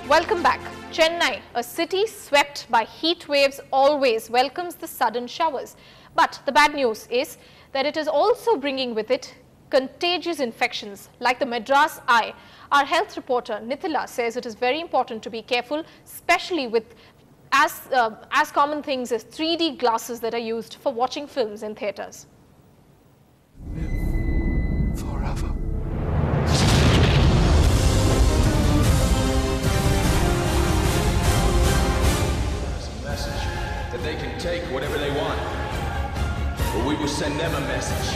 Welcome back. Chennai, a city swept by heat waves, always welcomes the sudden showers. But the bad news is that it is also bringing with it contagious infections like the Madras eye. Our health reporter Nithila says it is very important to be careful, especially with as common things as 3D glasses that are used for watching films in theatres. Live forever. That they can take whatever they want, but we will send them a message.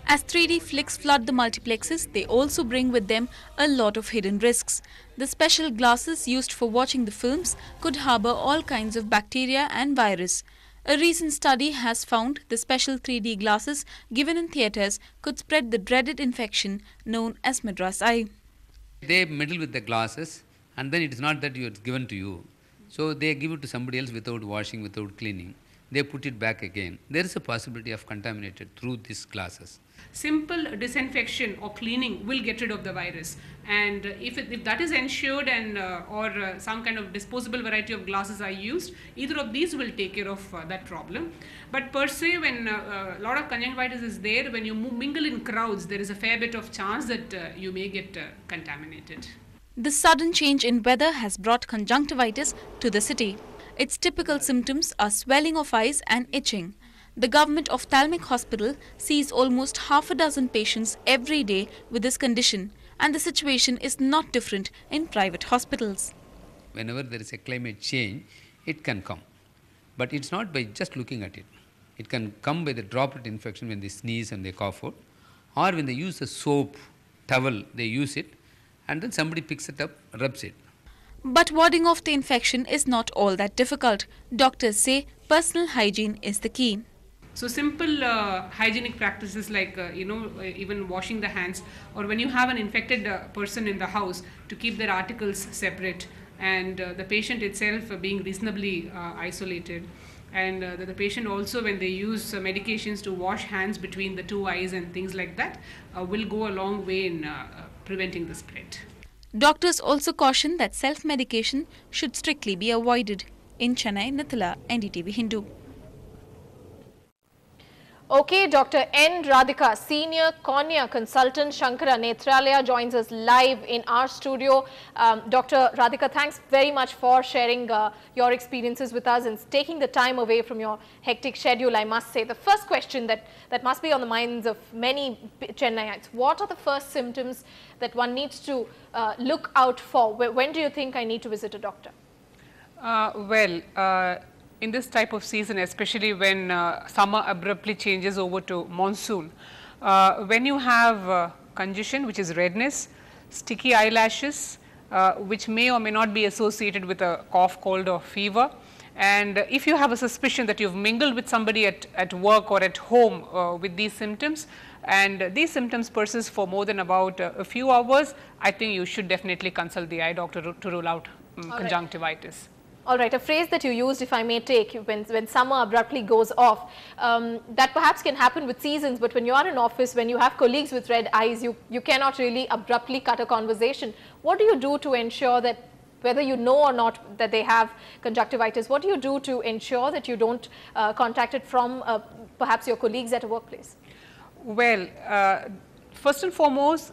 As 3D flicks flood the multiplexes, they also bring with them a lot of hidden risks. The special glasses used for watching the films could harbour all kinds of bacteria and virus. A recent study has found the special 3D glasses given in theatres could spread the dreaded infection known as Madras eye. They meddle with the glasses, and then it is not that it's given to you. So they give it to somebody else without washing, without cleaning. They put it back again. There is a possibility of contaminated through these glasses. Simple disinfection or cleaning will get rid of the virus, and if that is ensured and or some kind of disposable variety of glasses are used, either of these will take care of that problem. But per se, when a lot of conjunctivitis is there, when you mingle in crowds, there is a fair bit of chance that you may get contaminated. The sudden change in weather has brought conjunctivitis to the city. Its typical symptoms are swelling of eyes and itching. The government ophthalmic hospital sees almost half a dozen patients every day with this condition, and the situation is not different in private hospitals. Whenever there is a climate change, it can come. But it's not by just looking at it. It can come by the droplet infection when they sneeze and they cough out, or when they use a soap, towel, they use it, and then somebody picks it up, rubs it. But warding off the infection is not all that difficult. Doctors say personal hygiene is the key. So simple hygienic practices like even washing the hands, or when you have an infected person in the house, to keep their articles separate, and the patient itself being reasonably isolated, and the patient also, when they use medications, to wash hands between the two eyes and things like that, will go a long way in preventing the spread. Doctors also caution that self-medication should strictly be avoided. In Chennai, Nithila, Ndtv-Hindu. Okay, Dr. N. Radhika, Senior Cornea Consultant, Shankara Nethralaya, joins us live in our studio. Dr. Radhika, thanks very much for sharing your experiences with us and taking the time away from your hectic schedule, I must say. The first question that must be on the minds of many Chennaiites: what are the first symptoms that one needs to look out for? When do you think I need to visit a doctor? In this type of season, especially when summer abruptly changes over to monsoon, when you have congestion, which is redness, sticky eyelashes, which may or may not be associated with a cough, cold or fever, and if you have a suspicion that you've mingled with somebody at work or at home with these symptoms, and these symptoms persist for more than about a few hours, I think you should definitely consult the eye doctor to rule out conjunctivitis. All right, a phrase that you used, if I may take, when summer abruptly goes off, that perhaps can happen with seasons, but when you are in office, when you have colleagues with red eyes, you cannot really abruptly cut a conversation. What do you do to ensure that, whether you know or not that they have conjunctivitis, what do you do to ensure that you don't contact it from perhaps your colleagues at a workplace? Well, first and foremost,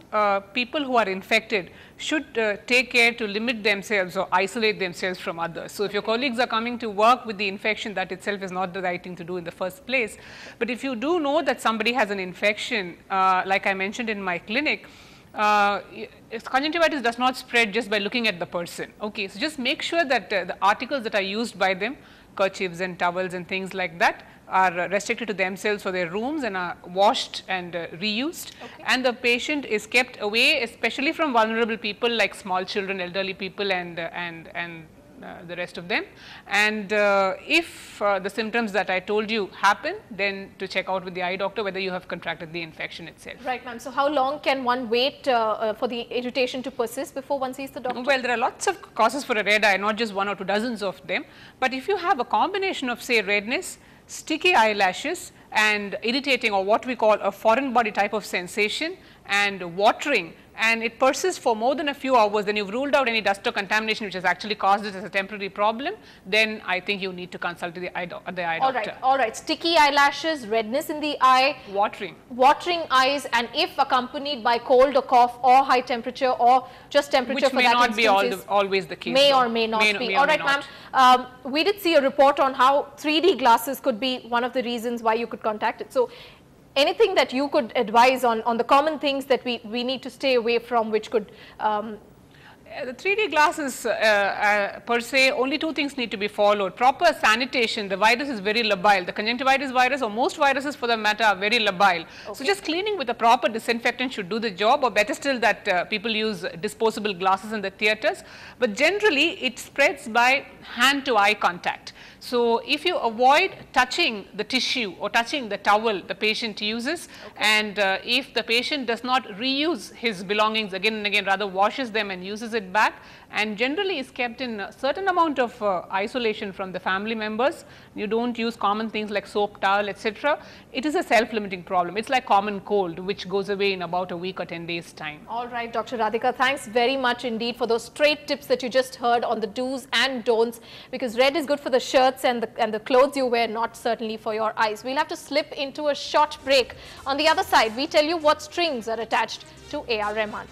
people who are infected should take care to limit themselves or isolate themselves from others. So if your colleagues are coming to work with the infection, that itself is not the right thing to do in the first place. But if you do know that somebody has an infection, like I mentioned in my clinic, conjunctivitis does not spread just by looking at the person. Okay, so just make sure that the articles that are used by them, kerchiefs and towels and things like that, are restricted to themselves for their rooms and are washed and reused. Okay. And the patient is kept away, especially from vulnerable people like small children, elderly people, and the rest of them. And if the symptoms that I told you happen, then to check out with the eye doctor whether you have contracted the infection itself. Right, ma'am. So how long can one wait for the irritation to persist before one sees the doctor? Well, there are lots of causes for a red eye, not just one or two dozens of them. But if you have a combination of, say, redness, sticky eyelashes, and irritating, or what we call a foreign body type of sensation, and watering, and it persists for more than a few hours, then you've ruled out any dust or contamination which has actually caused it as a temporary problem, then I think you need to consult the eye doctor. All right. Sticky eyelashes, redness in the eye, watering eyes, and if accompanied by cold or cough or high temperature or just temperature which for may that not be instance always the case. May or may not be. All right, ma'am. We did see a report on how 3D glasses could be one of the reasons why you could contact it. So, anything that you could advise on the common things that we need to stay away from, which could the 3D glasses per se, only two things need to be followed. Proper sanitation. The virus is very labile. The conjunctivitis virus, or most viruses for that matter, are very labile. Okay. So just cleaning with a proper disinfectant should do the job, or better still that people use disposable glasses in the theatres. But generally it spreads by hand to eye contact. So if you avoid touching the tissue or touching the towel the patient uses, and if the patient does not reuse his belongings again and again, rather washes them and uses it back, and generally is kept in a certain amount of isolation from the family members, you don't use common things like soap, towel, etc., it is a self-limiting problem. It's like common cold, which goes away in about a week or 10 days time. All right, Dr. Radhika, thanks very much indeed for those straight tips that you just heard on the do's and don'ts, because red is good for the shirts and the clothes you wear, not certainly for your eyes. We'll have to slip into a short break. On the other side, we tell you what strings are attached to AR Rahman.